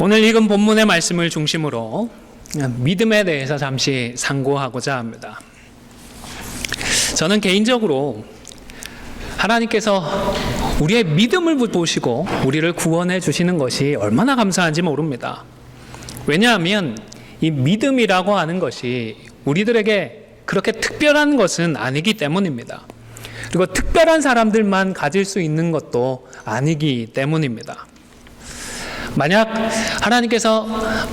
오늘 읽은 본문의 말씀을 중심으로 믿음에 대해서 잠시 상고하고자 합니다. 저는 개인적으로 하나님께서 우리의 믿음을 보시고 우리를 구원해 주시는 것이 얼마나 감사한지 모릅니다. 왜냐하면 이 믿음이라고 하는 것이 우리들에게 그렇게 특별한 것은 아니기 때문입니다. 그리고 특별한 사람들만 가질 수 있는 것도 아니기 때문입니다. 만약 하나님께서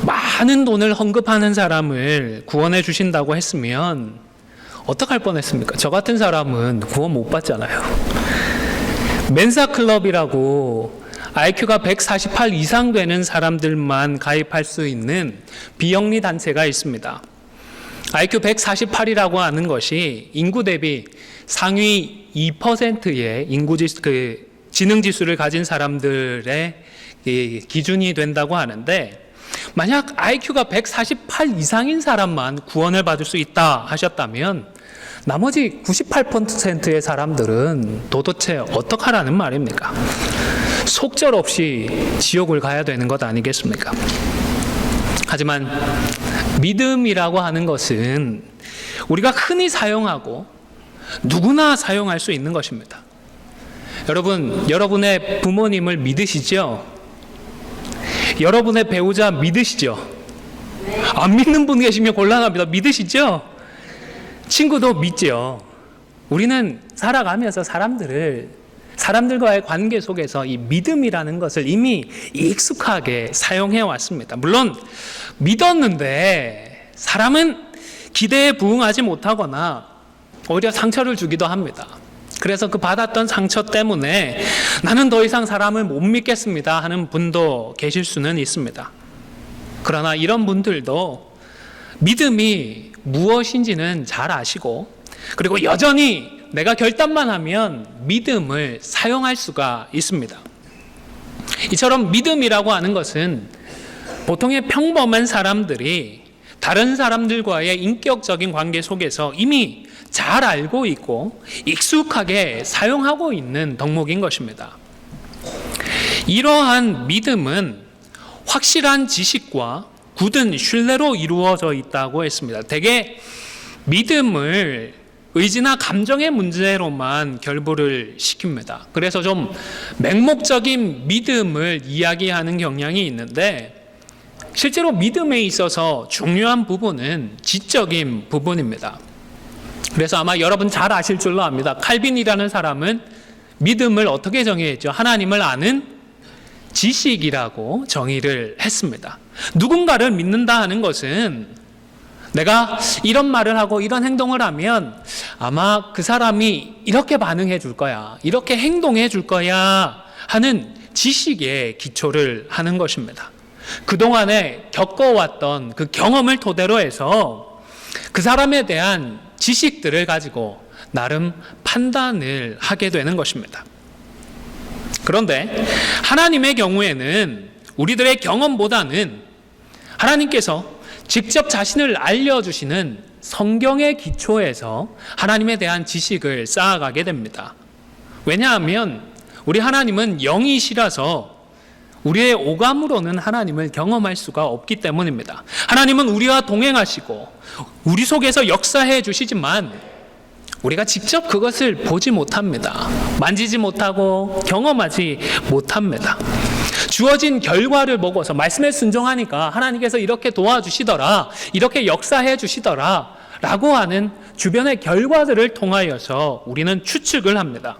많은 돈을 헌금하는 사람을 구원해 주신다고 했으면 어떡할 뻔했습니까? 저 같은 사람은 구원 못 받잖아요. 멘사클럽이라고 IQ가 148 이상 되는 사람들만 가입할 수 있는 비영리 단체가 있습니다. IQ 148이라고 하는 것이 인구 대비 상위 2%의 지능지수를 가진 사람들의 기준이 된다고 하는데, 만약 IQ가 148 이상인 사람만 구원을 받을 수 있다 하셨다면 나머지 98%의 사람들은 도대체 어떡하라는 말입니까? 속절없이 지옥을 가야 되는 것 아니겠습니까? 하지만 믿음이라고 하는 것은 우리가 흔히 사용하고 누구나 사용할 수 있는 것입니다. 여러분, 여러분의 부모님을 믿으시죠? 여러분의 배우자 믿으시죠? 안 믿는 분 계시면 곤란합니다. 믿으시죠? 친구도 믿죠. 우리는 살아가면서 사람들과의 관계 속에서 이 믿음이라는 것을 이미 익숙하게 사용해 왔습니다. 물론 믿었는데 사람은 기대에 부응하지 못하거나 오히려 상처를 주기도 합니다. 그래서 그 받았던 상처 때문에 나는 더 이상 사람을 못 믿겠습니다 하는 분도 계실 수는 있습니다. 그러나 이런 분들도 믿음이 무엇인지는 잘 아시고, 그리고 여전히 내가 결단만 하면 믿음을 사용할 수가 있습니다. 이처럼 믿음이라고 하는 것은 보통의 평범한 사람들이 다른 사람들과의 인격적인 관계 속에서 이미 잘 알고 있고 익숙하게 사용하고 있는 덕목인 것입니다. 이러한 믿음은 확실한 지식과 굳은 신뢰로 이루어져 있다고 했습니다. 대개 믿음을 의지나 감정의 문제로만 결부를 시킵니다. 그래서 좀 맹목적인 믿음을 이야기하는 경향이 있는데, 실제로 믿음에 있어서 중요한 부분은 지적인 부분입니다. 그래서 아마 여러분 잘 아실 줄로 압니다. 칼빈이라는 사람은 믿음을 어떻게 정의했죠? 하나님을 아는 지식이라고 정의를 했습니다. 누군가를 믿는다 하는 것은 내가 이런 말을 하고 이런 행동을 하면 아마 그 사람이 이렇게 반응해 줄 거야, 이렇게 행동해 줄 거야 하는 지식에 기초를 하는 것입니다. 그동안에 겪어왔던 그 경험을 토대로 해서 그 사람에 대한 지식들을 가지고 나름 판단을 하게 되는 것입니다. 그런데 하나님의 경우에는 우리들의 경험보다는 하나님께서 직접 자신을 알려주시는 성경의 기초에서 하나님에 대한 지식을 쌓아가게 됩니다. 왜냐하면 우리 하나님은 영이시라서 우리의 오감으로는 하나님을 경험할 수가 없기 때문입니다. 하나님은 우리와 동행하시고 우리 속에서 역사해 주시지만 우리가 직접 그것을 보지 못합니다. 만지지 못하고 경험하지 못합니다. 주어진 결과를 보고서 말씀에 순종하니까 하나님께서 이렇게 도와주시더라, 이렇게 역사해 주시더라 라고 하는 주변의 결과들을 통하여서 우리는 추측을 합니다.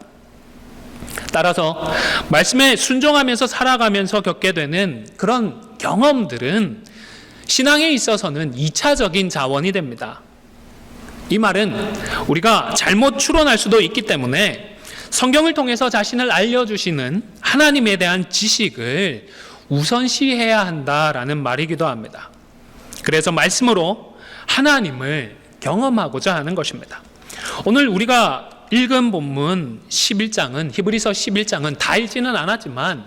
따라서 말씀에 순종하면서 살아가면서 겪게 되는 그런 경험들은 신앙에 있어서는 2차적인 자원이 됩니다. 이 말은 우리가 잘못 추론할 수도 있기 때문에 성경을 통해서 자신을 알려주시는 하나님에 대한 지식을 우선시해야 한다라는 말이기도 합니다. 그래서 말씀으로 하나님을 경험하고자 하는 것입니다. 오늘 우리가 읽은 본문 11장은, 히브리서 11장은 다 읽지는 않았지만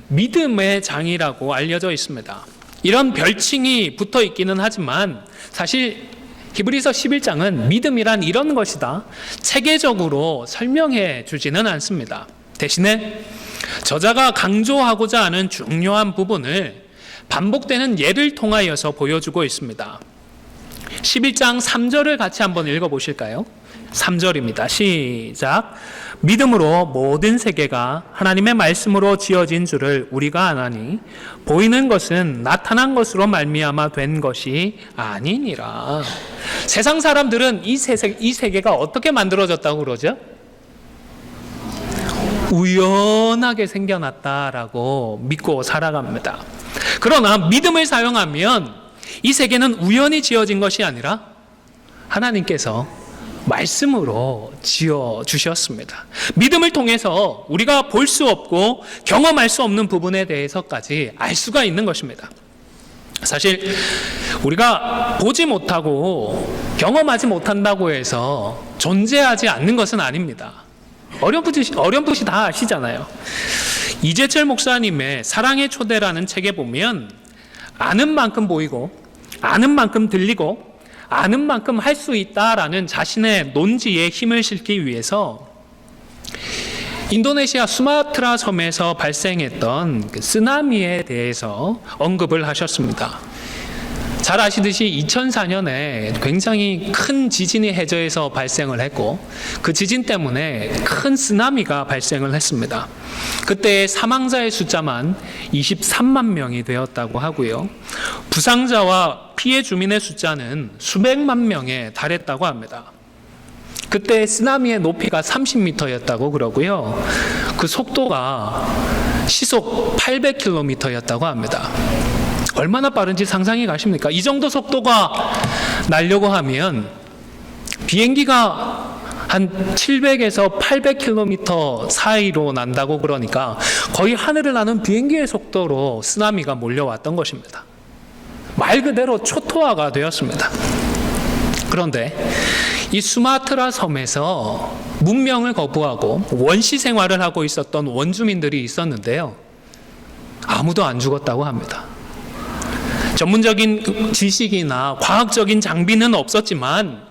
믿음의 장이라고 알려져 있습니다. 이런 별칭이 붙어 있기는 하지만 사실 히브리서 11장은 믿음이란 이런 것이다 체계적으로 설명해 주지는 않습니다. 대신에 저자가 강조하고자 하는 중요한 부분을 반복되는 예를 통하여서 보여주고 있습니다. 11장 3절을 같이 한번 읽어보실까요? 3절입니다. 시작. 믿음으로 모든 세계가 하나님의 말씀으로 지어진 줄을 우리가 아나니 보이는 것은 나타난 것으로 말미암아 된 것이 아니니라. 세상 사람들은 이 세계가 어떻게 만들어졌다고 그러죠? 우연하게 생겨났다라고 믿고 살아갑니다. 그러나 믿음을 사용하면 이 세계는 우연히 지어진 것이 아니라 하나님께서 말씀으로 지어 주셨습니다. 믿음을 통해서 우리가 볼 수 없고 경험할 수 없는 부분에 대해서까지 알 수가 있는 것입니다. 사실 우리가 보지 못하고 경험하지 못한다고 해서 존재하지 않는 것은 아닙니다. 어렴풋이 다 아시잖아요. 이재철 목사님의 사랑의 초대라는 책에 보면 아는 만큼 보이고 아는 만큼 들리고 아는 만큼 할 수 있다라는 자신의 논지에 힘을 실기 위해서 인도네시아 수마트라 섬에서 발생했던 그 쓰나미에 대해서 언급을 하셨습니다. 잘 아시듯이 2004년에 굉장히 큰 지진이 해저에서 발생을 했고 그 지진 때문에 큰 쓰나미가 발생을 했습니다. 그때 사망자의 숫자만 23만 명이 되었다고 하고요. 부상자와 피해 주민의 숫자는 수백만 명에 달했다고 합니다. 그때 쓰나미의 높이가 30m였다고 그러고요. 그 속도가 시속 800km였다고 합니다. 얼마나 빠른지 상상이 가십니까? 이 정도 속도가 나려고 하면 비행기가 한 700에서 800km 사이로 난다고 그러니까 거의 하늘을 나는 비행기의 속도로 쓰나미가 몰려왔던 것입니다. 말 그대로 초토화가 되었습니다. 그런데 이 수마트라 섬에서 문명을 거부하고 원시 생활을 하고 있었던 원주민들이 있었는데요. 아무도 안 죽었다고 합니다. 전문적인 지식이나 과학적인 장비는 없었지만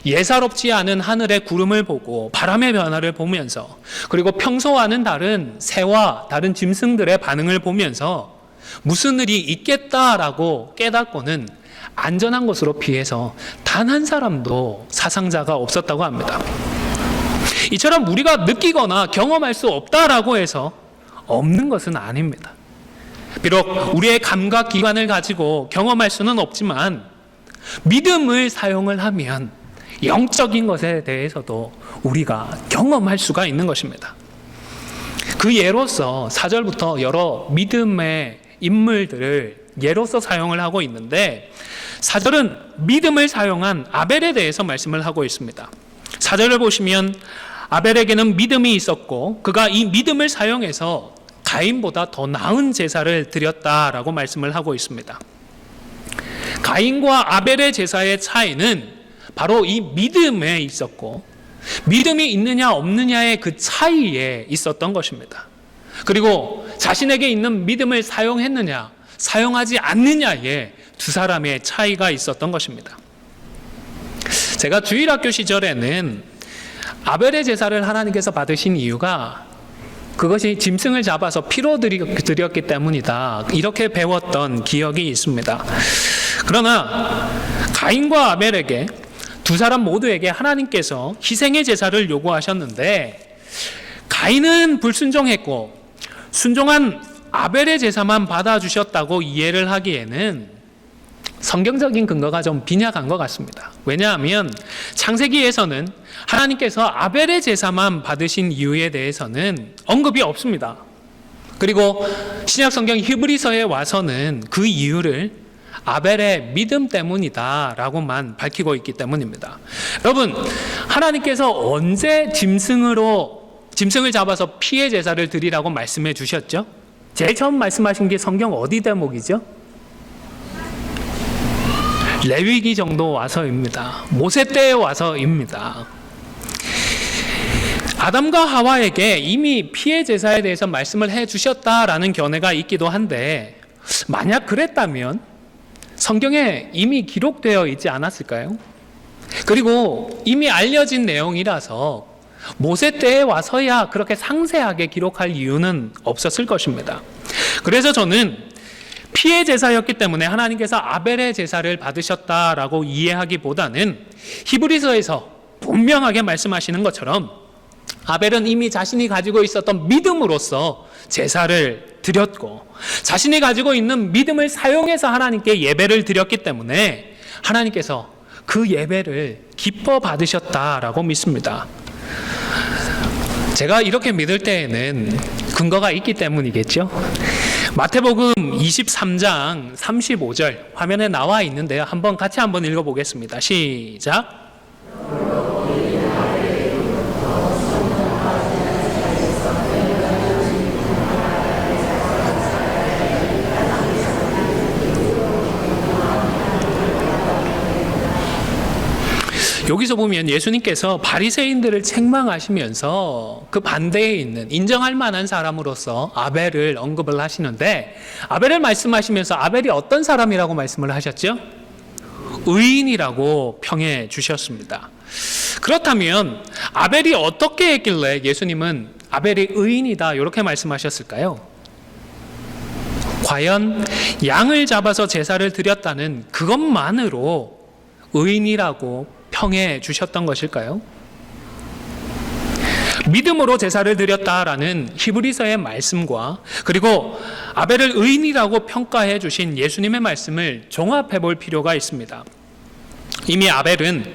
예사롭지 않은 하늘의 구름을 보고 바람의 변화를 보면서 그리고 평소와는 다른 새와 다른 짐승들의 반응을 보면서 무슨 일이 있겠다라고 깨닫고는 안전한 곳으로 피해서 단 한 사람도 사상자가 없었다고 합니다. 이처럼 우리가 느끼거나 경험할 수 없다라고 해서 없는 것은 아닙니다. 비록 우리의 감각기관을 가지고 경험할 수는 없지만 믿음을 사용을 하면 영적인 것에 대해서도 우리가 경험할 수가 있는 것입니다. 그 예로서 4절부터 여러 믿음의 인물들을 예로서 사용을 하고 있는데 4절은 믿음을 사용한 아벨에 대해서 말씀을 하고 있습니다. 4절을 보시면 아벨에게는 믿음이 있었고 그가 이 믿음을 사용해서 가인보다 더 나은 제사를 드렸다라고 말씀을 하고 있습니다. 가인과 아벨의 제사의 차이는 바로 이 믿음에 있었고 믿음이 있느냐 없느냐의 그 차이에 있었던 것입니다. 그리고 자신에게 있는 믿음을 사용했느냐 사용하지 않느냐의 두 사람의 차이가 있었던 것입니다. 제가 주일학교 시절에는 아벨의 제사를 하나님께서 받으신 이유가 그것이 짐승을 잡아서 피로 드렸기 때문이다 이렇게 배웠던 기억이 있습니다. 그러나 가인과 아벨에게 두 사람 모두에게 하나님께서 희생의 제사를 요구하셨는데 가인은 불순종했고 순종한 아벨의 제사만 받아주셨다고 이해를 하기에는 성경적인 근거가 좀 빈약한 것 같습니다. 왜냐하면 창세기에서는 하나님께서 아벨의 제사만 받으신 이유에 대해서는 언급이 없습니다. 그리고 신약 성경 히브리서에 와서는 그 이유를 아벨의 믿음 때문이다라고만 밝히고 있기 때문입니다. 여러분, 하나님께서 언제 짐승을 잡아서 피의 제사를 드리라고 말씀해 주셨죠? 제일 처음 말씀하신 게 성경 어디 대목이죠? 레위기 정도 와서입니다. 모세 때에 와서입니다. 아담과 하와에게 이미 피의 제사에 대해서 말씀을 해 주셨다라는 견해가 있기도 한데 만약 그랬다면 성경에 이미 기록되어 있지 않았을까요? 그리고 이미 알려진 내용이라서 모세 때에 와서야 그렇게 상세하게 기록할 이유는 없었을 것입니다. 그래서 저는 피의 제사였기 때문에 하나님께서 아벨의 제사를 받으셨다라고 이해하기보다는 히브리서에서 분명하게 말씀하시는 것처럼 아벨은 이미 자신이 가지고 있었던 믿음으로써 제사를 드렸고 자신이 가지고 있는 믿음을 사용해서 하나님께 예배를 드렸기 때문에 하나님께서 그 예배를 기뻐 받으셨다라고 믿습니다. 제가 이렇게 믿을 때에는 근거가 있기 때문이겠죠. 마태복음 23장 35절 화면에 나와 있는데요. 같이 한번 읽어보겠습니다. 시작. 여기서 보면 예수님께서 바리새인들을 책망하시면서 그 반대에 있는 인정할 만한 사람으로서 아벨을 언급을 하시는데 아벨을 말씀하시면서 아벨이 어떤 사람이라고 말씀을 하셨죠? 의인이라고 평해 주셨습니다. 그렇다면 아벨이 어떻게 했길래 예수님은 아벨이 의인이다 이렇게 말씀하셨을까요? 과연 양을 잡아서 제사를 드렸다는 그것만으로 의인이라고 평해 주셨던 것일까요? 믿음으로 제사를 드렸다라는 히브리서의 말씀과 그리고 아벨을 의인이라고 평가해 주신 예수님의 말씀을 종합해 볼 필요가 있습니다. 이미 아벨은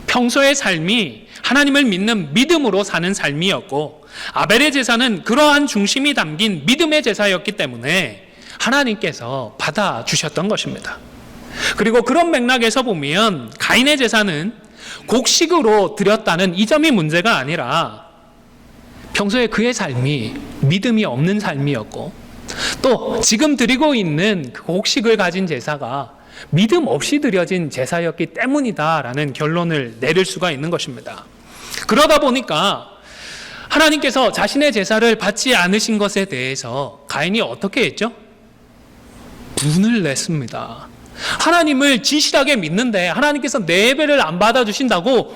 평소의 삶이 하나님을 믿는 믿음으로 사는 삶이었고 아벨의 제사는 그러한 중심이 담긴 믿음의 제사였기 때문에 하나님께서 받아주셨던 것입니다. 그리고 그런 맥락에서 보면 가인의 제사는 곡식으로 드렸다는 이 점이 문제가 아니라 평소에 그의 삶이 믿음이 없는 삶이었고 또 지금 드리고 있는 그 곡식을 가진 제사가 믿음 없이 드려진 제사였기 때문이다라는 결론을 내릴 수가 있는 것입니다. 그러다 보니까 하나님께서 자신의 제사를 받지 않으신 것에 대해서 가인이 어떻게 했죠? 분을 냈습니다. 하나님을 진실하게 믿는데 하나님께서 내 예배를 안 받아주신다고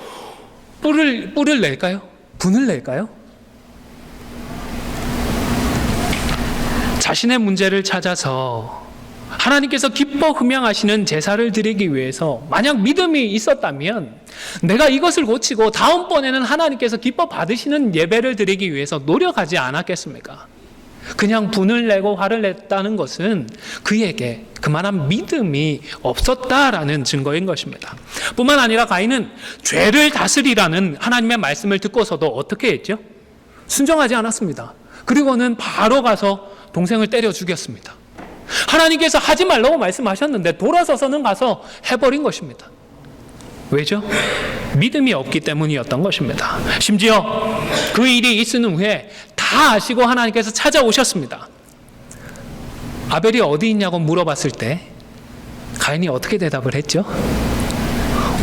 뿔을 낼까요? 분을 낼까요? 자신의 문제를 찾아서 하나님께서 기뻐 흠양하시는 제사를 드리기 위해서 만약 믿음이 있었다면 내가 이것을 고치고 다음번에는 하나님께서 기뻐 받으시는 예배를 드리기 위해서 노력하지 않았겠습니까? 그냥 분을 내고 화를 냈다는 것은 그에게 그만한 믿음이 없었다라는 증거인 것입니다. 뿐만 아니라 가인은 죄를 다스리라는 하나님의 말씀을 듣고서도 어떻게 했죠? 순종하지 않았습니다. 그리고는 바로 가서 동생을 때려 죽였습니다. 하나님께서 하지 말라고 말씀하셨는데 돌아서서는 가서 해버린 것입니다. 왜죠? 믿음이 없기 때문이었던 것입니다. 심지어 그 일이 있은 후에 다 아시고 하나님께서 찾아오셨습니다. 아벨이 어디 있냐고 물어봤을 때 가인이 어떻게 대답을 했죠?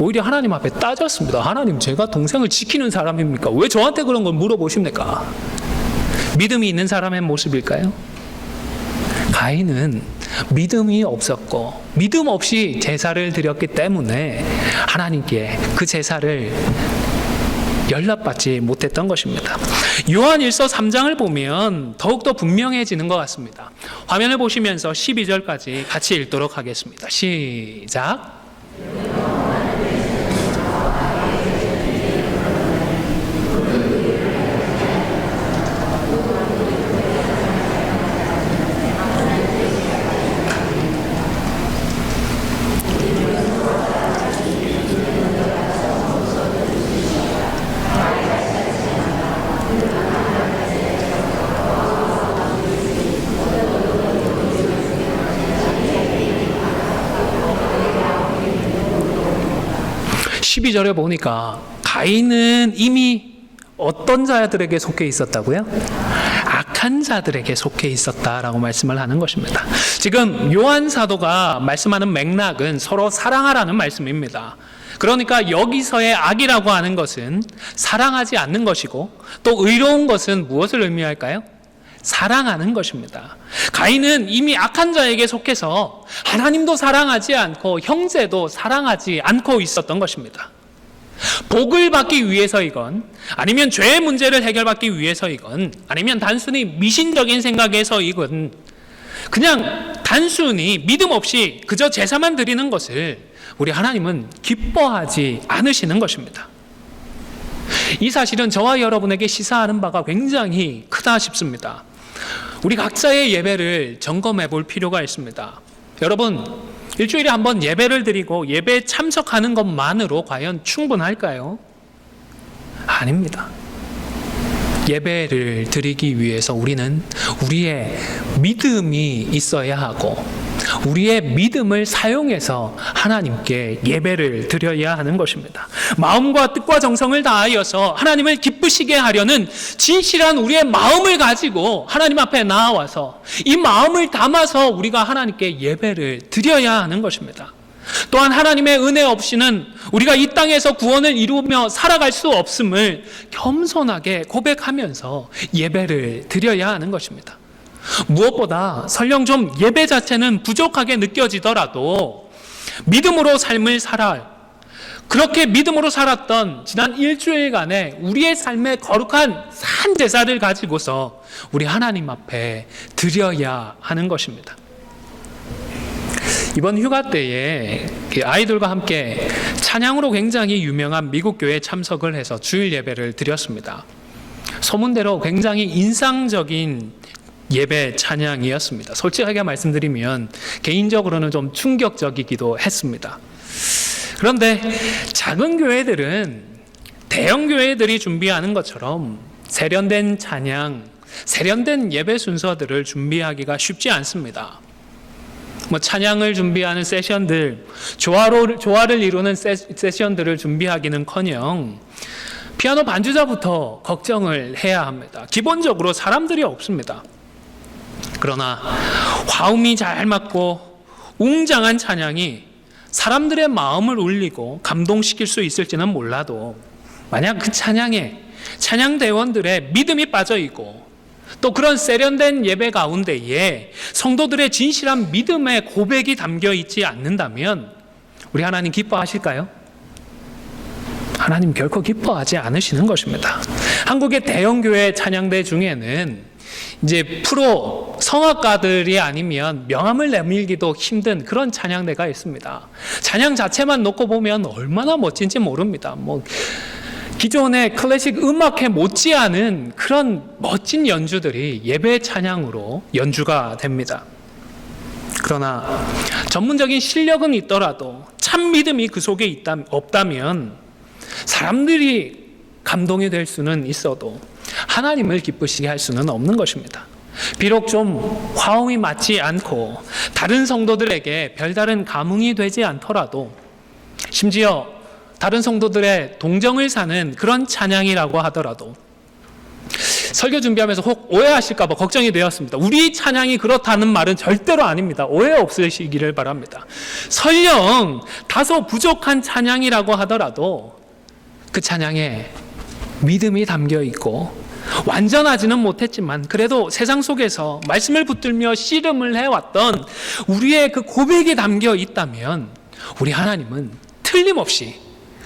오히려 하나님 앞에 따졌습니다. 하나님, 제가 동생을 지키는 사람입니까? 왜 저한테 그런 걸 물어보십니까? 믿음이 있는 사람의 모습일까요? 가인은 믿음이 없었고 믿음 없이 제사를 드렸기 때문에 하나님께 그 제사를 연락받지 못했던 것입니다. 요한일서 3장을 보면 더욱더 분명해지는 것 같습니다. 화면을 보시면서 12절까지 같이 읽도록 하겠습니다. 시작. 12절에 보니까 가인은 이미 어떤 자들에게 속해 있었다고요? 악한 자들에게 속해 있었다라고 말씀을 하는 것입니다. 지금 요한 사도가 말씀하는 맥락은 서로 사랑하라는 말씀입니다. 그러니까 여기서의 악이라고 하는 것은 사랑하지 않는 것이고 또 의로운 것은 무엇을 의미할까요? 사랑하는 것입니다. 가인은 이미 악한 자에게 속해서 하나님도 사랑하지 않고 형제도 사랑하지 않고 있었던 것입니다. 복을 받기 위해서이건 아니면 죄의 문제를 해결받기 위해서이건 아니면 단순히 미신적인 생각에서이건 그냥 단순히 믿음 없이 그저 제사만 드리는 것을 우리 하나님은 기뻐하지 않으시는 것입니다. 이 사실은 저와 여러분에게 시사하는 바가 굉장히 크다 싶습니다. 우리 각자의 예배를 점검해 볼 필요가 있습니다. 여러분, 일주일에 한 번 예배를 드리고 예배에 참석하는 것만으로 과연 충분할까요? 아닙니다. 예배를 드리기 위해서 우리는 우리의 믿음이 있어야 하고 우리의 믿음을 사용해서 하나님께 예배를 드려야 하는 것입니다. 마음과 뜻과 정성을 다하여서 하나님을 기쁘시게 하려는 진실한 우리의 마음을 가지고 하나님 앞에 나와서 이 마음을 담아서 우리가 하나님께 예배를 드려야 하는 것입니다. 또한 하나님의 은혜 없이는 우리가 이 땅에서 구원을 이루며 살아갈 수 없음을 겸손하게 고백하면서 예배를 드려야 하는 것입니다. 무엇보다 설령 좀 예배 자체는 부족하게 느껴지더라도 믿음으로 삶을 그렇게 믿음으로 살았던 지난 일주일간의 우리의 삶의 거룩한 산 제사를 가지고서 우리 하나님 앞에 드려야 하는 것입니다. 이번 휴가 때에 아이들과 함께 찬양으로 굉장히 유명한 미국 교회에 참석을 해서 주일 예배를 드렸습니다. 소문대로 굉장히 인상적인 예배 찬양이었습니다. 솔직하게 말씀드리면 개인적으로는 좀 충격적이기도 했습니다. 그런데 작은 교회들은 대형 교회들이 준비하는 것처럼 세련된 찬양, 세련된 예배 순서들을 준비하기가 쉽지 않습니다. 찬양을 준비하는 세션들, 조화를 이루는 세션들을 준비하기는커녕 피아노 반주자부터 걱정을 해야 합니다. 기본적으로 사람들이 없습니다. 그러나 화음이 잘 맞고 웅장한 찬양이 사람들의 마음을 울리고 감동시킬 수 있을지는 몰라도 만약 그 찬양에 찬양대원들의 믿음이 빠져있고 또 그런 세련된 예배 가운데에 성도들의 진실한 믿음의 고백이 담겨 있지 않는다면 우리 하나님 기뻐하실까요? 하나님 결코 기뻐하지 않으시는 것입니다. 한국의 대형교회 찬양대 중에는 이제 프로 성악가들이 아니면 명함을 내밀기도 힘든 그런 찬양대가 있습니다. 찬양 자체만 놓고 보면 얼마나 멋진지 모릅니다. 기존의 클래식 음악회 못지않은 그런 멋진 연주들이 예배 찬양으로 연주가 됩니다. 그러나 전문적인 실력은 있더라도 참 믿음이 그 속에 없다면 사람들이 감동이 될 수는 있어도 하나님을 기쁘시게 할 수는 없는 것입니다. 비록 좀 화음이 맞지 않고 다른 성도들에게 별다른 감흥이 되지 않더라도 심지어 다른 성도들의 동정을 사는 그런 찬양이라고 하더라도 설교 준비하면서 혹 오해하실까 봐 걱정이 되었습니다. 우리 찬양이 그렇다는 말은 절대로 아닙니다. 오해 없으시기를 바랍니다. 설령 다소 부족한 찬양이라고 하더라도 그 찬양에 믿음이 담겨 있고 완전하지는 못했지만 그래도 세상 속에서 말씀을 붙들며 씨름을 해왔던 우리의 그 고백이 담겨 있다면 우리 하나님은 틀림없이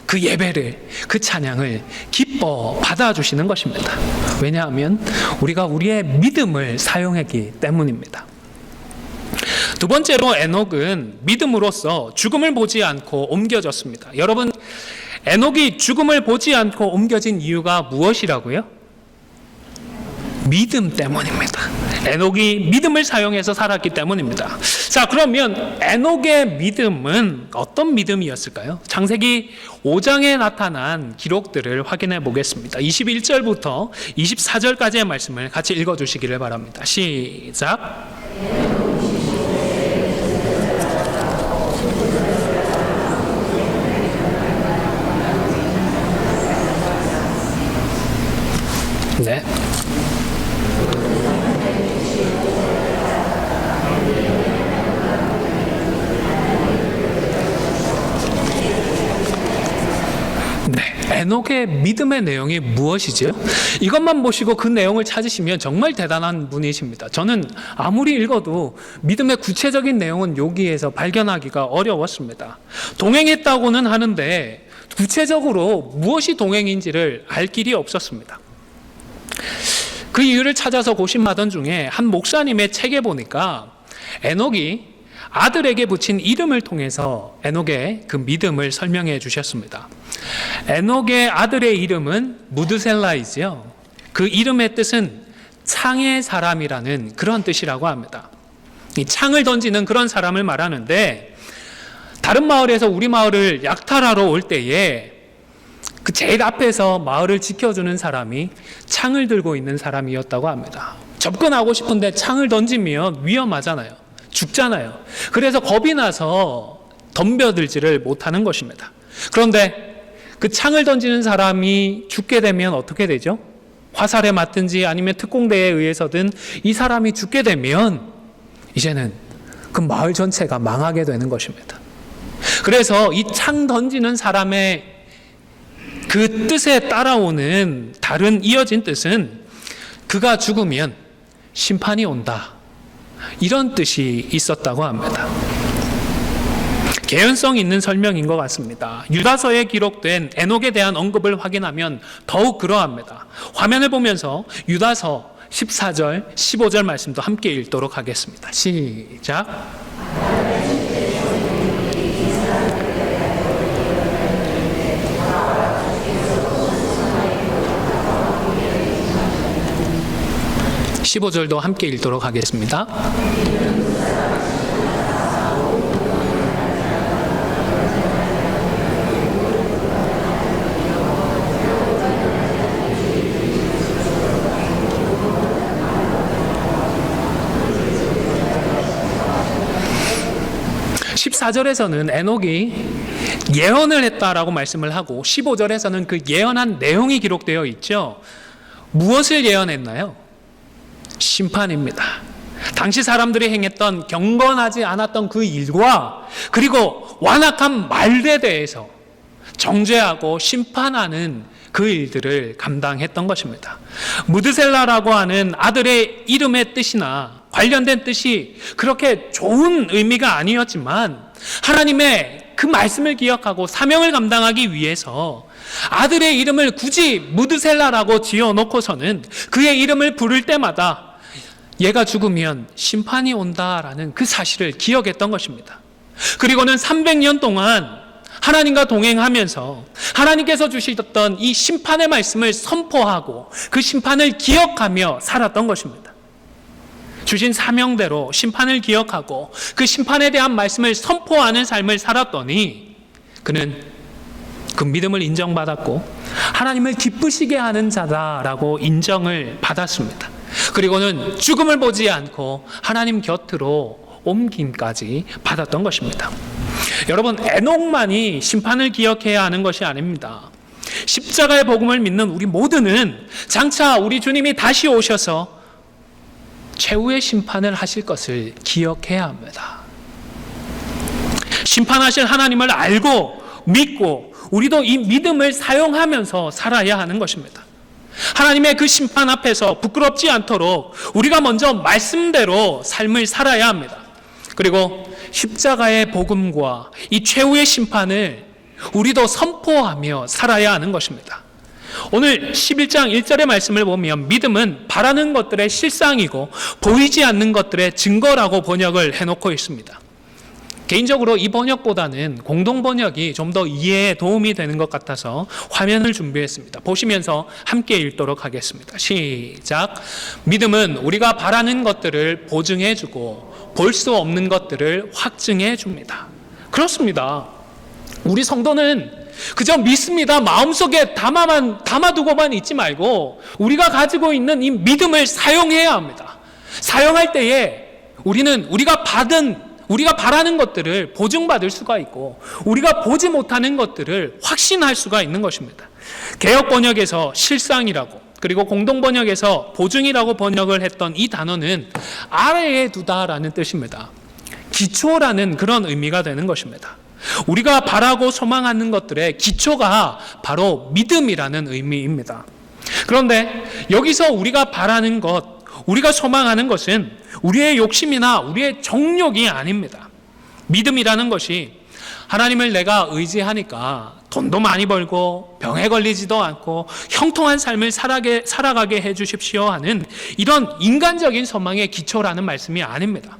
그 예배를, 그 찬양을 기뻐 받아주시는 것입니다. 왜냐하면 우리가 우리의 믿음을 사용했기 때문입니다. 두 번째로 에녹은 믿음으로써 죽음을 보지 않고 옮겨졌습니다. 여러분, 에녹이 죽음을 보지 않고 옮겨진 이유가 무엇이라고요? 믿음 때문입니다. 에녹이 믿음을 사용해서 살았기 때문입니다. 자, 그러면 에녹의 믿음은 어떤 믿음이었을까요? 창세기 5장에 나타난 기록들을 확인해 보겠습니다. 21절부터 24절까지의 말씀을 같이 읽어주시기를 바랍니다. 시작. 네. 에녹의 믿음의 내용이 무엇이죠? 이것만 보시고 그 내용을 찾으시면 정말 대단한 분이십니다. 저는 아무리 읽어도 믿음의 구체적인 내용은 여기에서 발견하기가 어려웠습니다. 동행했다고는 하는데 구체적으로 무엇이 동행인지를 알 길이 없었습니다. 그 이유를 찾아서 고심하던 중에 한 목사님의 책에 보니까 에녹이 아들에게 붙인 이름을 통해서 에녹의 그 믿음을 설명해 주셨습니다. 에녹의 아들의 이름은 무드셀라이지요. 그 이름의 뜻은 창의 사람이라는 그런 뜻이라고 합니다. 이 창을 던지는 그런 사람을 말하는데, 다른 마을에서 우리 마을을 약탈하러 올 때에 그 제일 앞에서 마을을 지켜주는 사람이 창을 들고 있는 사람이었다고 합니다. 접근하고 싶은데 창을 던지면 위험하잖아요. 죽잖아요. 그래서 겁이 나서 덤벼들지를 못하는 것입니다. 그런데 그 창을 던지는 사람이 죽게 되면 어떻게 되죠? 화살에 맞든지 아니면 특공대에 의해서든 이 사람이 죽게 되면 이제는 그 마을 전체가 망하게 되는 것입니다. 그래서 이 창 던지는 사람의 그 뜻에 따라오는 다른 이어진 뜻은 그가 죽으면 심판이 온다, 이런 뜻이 있었다고 합니다. 개연성 있는 설명인 것 같습니다. 유다서에 기록된 에녹에 대한 언급을 확인하면 더욱 그러합니다. 화면을 보면서 유다서 14절, 15절 말씀도 함께 읽도록 하겠습니다. 시작. 15절도 함께 읽도록 하겠습니다. 14절에서는 에녹이 예언을 했다라고 말씀을 하고 15절에서는 그 예언한 내용이 기록되어 있죠. 무엇을 예언했나요? 심판입니다. 당시 사람들이 행했던 경건하지 않았던 그 일과 그리고 완악한 말에 대해서 정죄하고 심판하는 그 일들을 감당했던 것입니다. 무드셀라라고 하는 아들의 이름의 뜻이나 관련된 뜻이 그렇게 좋은 의미가 아니었지만 하나님의 그 말씀을 기억하고 사명을 감당하기 위해서 아들의 이름을 굳이 무드셀라라고 지어놓고서는 그의 이름을 부를 때마다 얘가 죽으면 심판이 온다라는 그 사실을 기억했던 것입니다. 그리고는 300년 동안 하나님과 동행하면서 하나님께서 주시던 이 심판의 말씀을 선포하고 그 심판을 기억하며 살았던 것입니다. 주신 사명대로 심판을 기억하고 그 심판에 대한 말씀을 선포하는 삶을 살았더니 그는 그 믿음을 인정받았고 하나님을 기쁘시게 하는 자다라고 인정을 받았습니다. 그리고는 죽음을 보지 않고 하나님 곁으로 옮김까지 받았던 것입니다. 여러분, 에녹만이 심판을 기억해야 하는 것이 아닙니다. 십자가의 복음을 믿는 우리 모두는 장차 우리 주님이 다시 오셔서 최후의 심판을 하실 것을 기억해야 합니다. 심판하실 하나님을 알고 믿고 우리도 이 믿음을 사용하면서 살아야 하는 것입니다. 하나님의 그 심판 앞에서 부끄럽지 않도록 우리가 먼저 말씀대로 삶을 살아야 합니다. 그리고 십자가의 복음과 이 최후의 심판을 우리도 선포하며 살아야 하는 것입니다. 오늘 11장 1절의 말씀을 보면 믿음은 바라는 것들의 실상이고 보이지 않는 것들의 증거라고 번역을 해놓고 있습니다. 개인적으로 이 번역보다는 공동 번역이 좀 더 이해에 도움이 되는 것 같아서 화면을 준비했습니다. 보시면서 함께 읽도록 하겠습니다. 시작. 믿음은 우리가 바라는 것들을 보증해주고 볼 수 없는 것들을 확증해줍니다. 그렇습니다. 우리 성도는 그저 믿습니다. 마음속에 담아두고만 있지 말고 우리가 가지고 있는 이 믿음을 사용해야 합니다. 사용할 때에 우리는 우리가 바라는 것들을 보증받을 수가 있고 우리가 보지 못하는 것들을 확신할 수가 있는 것입니다. 개역 번역에서 실상이라고 그리고 공동 번역에서 보증이라고 번역을 했던 이 단어는 아래에 두다라는 뜻입니다. 기초라는 그런 의미가 되는 것입니다. 우리가 바라고 소망하는 것들의 기초가 바로 믿음이라는 의미입니다. 그런데 여기서 우리가 바라는 것, 우리가 소망하는 것은 우리의 욕심이나 우리의 정욕이 아닙니다. 믿음이라는 것이 하나님을 내가 의지하니까 돈도 많이 벌고 병에 걸리지도 않고 형통한 삶을 살아가게 해주십시오 하는 이런 인간적인 소망의 기초라는 말씀이 아닙니다.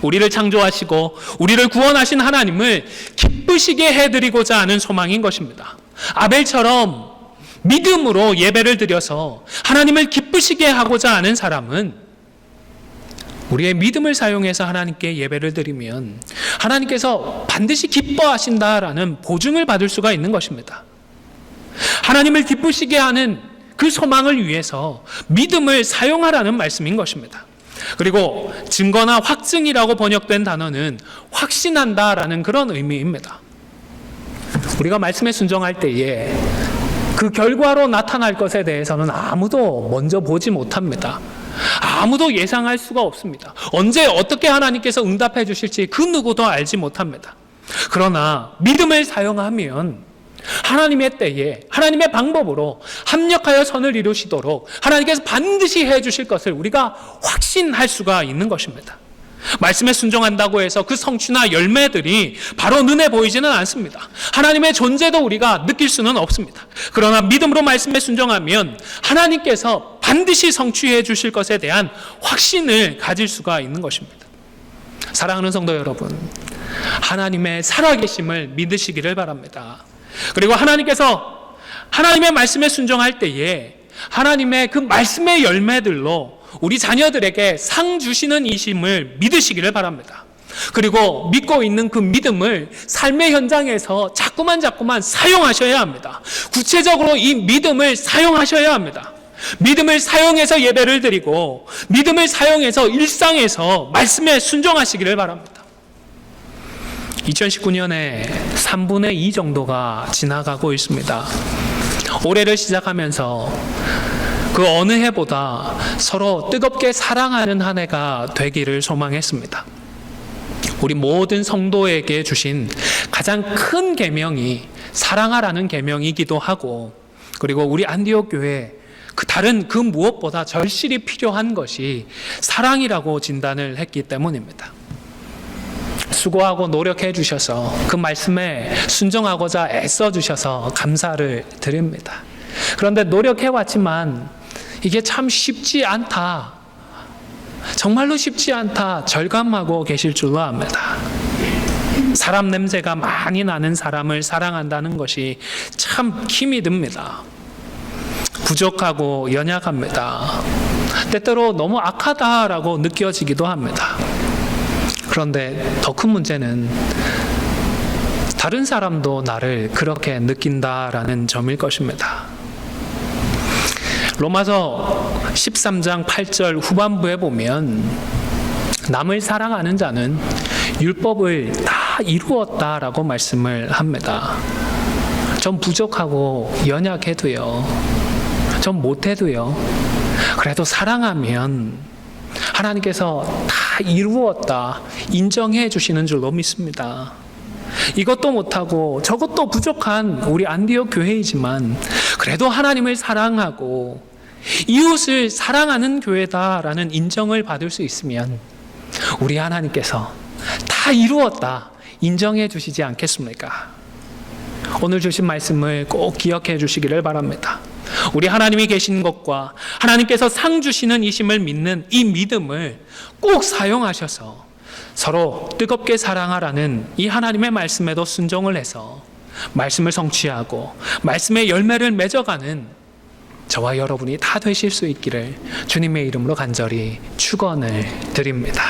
우리를 창조하시고 우리를 구원하신 하나님을 기쁘시게 해드리고자 하는 소망인 것입니다. 아벨처럼 믿음으로 예배를 드려서 하나님을 기쁘시게 하고자 하는 사람은 우리의 믿음을 사용해서 하나님께 예배를 드리면 하나님께서 반드시 기뻐하신다라는 보증을 받을 수가 있는 것입니다. 하나님을 기쁘시게 하는 그 소망을 위해서 믿음을 사용하라는 말씀인 것입니다. 그리고 증거나 확증이라고 번역된 단어는 확신한다라는 그런 의미입니다. 우리가 말씀에 순종할 때에 그 결과로 나타날 것에 대해서는 아무도 먼저 보지 못합니다. 아무도 예상할 수가 없습니다. 언제 어떻게 하나님께서 응답해 주실지 그 누구도 알지 못합니다. 그러나 믿음을 사용하면 하나님의 때에 하나님의 방법으로 합력하여 선을 이루시도록 하나님께서 반드시 해주실 것을 우리가 확신할 수가 있는 것입니다. 말씀에 순종한다고 해서 그 성취나 열매들이 바로 눈에 보이지는 않습니다. 하나님의 존재도 우리가 느낄 수는 없습니다. 그러나 믿음으로 말씀에 순종하면 하나님께서 반드시 성취해 주실 것에 대한 확신을 가질 수가 있는 것입니다. 사랑하는 성도 여러분, 하나님의 살아계심을 믿으시기를 바랍니다. 그리고 하나님께서 하나님의 말씀에 순종할 때에 하나님의 그 말씀의 열매들로 우리 자녀들에게 상 주시는 이심을 믿으시기를 바랍니다. 그리고 믿고 있는 그 믿음을 삶의 현장에서 자꾸만 사용하셔야 합니다. 구체적으로 이 믿음을 사용하셔야 합니다. 믿음을 사용해서 예배를 드리고 믿음을 사용해서 일상에서 말씀에 순종하시기를 바랍니다. 2019년에 3분의 2 정도가 지나가고 있습니다. 올해를 시작하면서 그 어느 해보다 서로 뜨겁게 사랑하는 한 해가 되기를 소망했습니다. 우리 모든 성도에게 주신 가장 큰 계명이 사랑하라는 계명이기도 하고, 그리고 우리 안디옥 교회 다른 그 무엇보다 절실히 필요한 것이 사랑이라고 진단을 했기 때문입니다. 수고하고 노력해 주셔서 그 말씀에 순종하고자 애써 주셔서 감사를 드립니다. 그런데 노력해 왔지만 이게 참 쉽지 않다, 정말로 쉽지 않다 절감하고 계실 줄로 압니다. 사람 냄새가 많이 나는 사람을 사랑한다는 것이 참 힘이 듭니다. 부족하고 연약합니다. 때때로 너무 악하다라고 느껴지기도 합니다. 그런데 더 큰 문제는 다른 사람도 나를 그렇게 느낀다라는 점일 것입니다. 로마서 13장 8절 후반부에 보면 남을 사랑하는 자는 율법을 다 이루었다라고 말씀을 합니다. 좀 부족하고 연약해도요, 좀 못해도요, 그래도 사랑하면 하나님께서 다 이루었다 인정해 주시는 줄로 믿습니다. 이것도 못하고 저것도 부족한 우리 안디옥 교회이지만 그래도 하나님을 사랑하고 이웃을 사랑하는 교회다라는 인정을 받을 수 있으면 우리 하나님께서 다 이루었다 인정해 주시지 않겠습니까? 오늘 주신 말씀을 꼭 기억해 주시기를 바랍니다. 우리 하나님이 계신 것과 하나님께서 상 주시는 이심을 믿는 이 믿음을 꼭 사용하셔서 서로 뜨겁게 사랑하라는 이 하나님의 말씀에도 순종을 해서 말씀을 성취하고 말씀의 열매를 맺어가는 저와 여러분이 다 되실 수 있기를 주님의 이름으로 간절히 축원을 드립니다.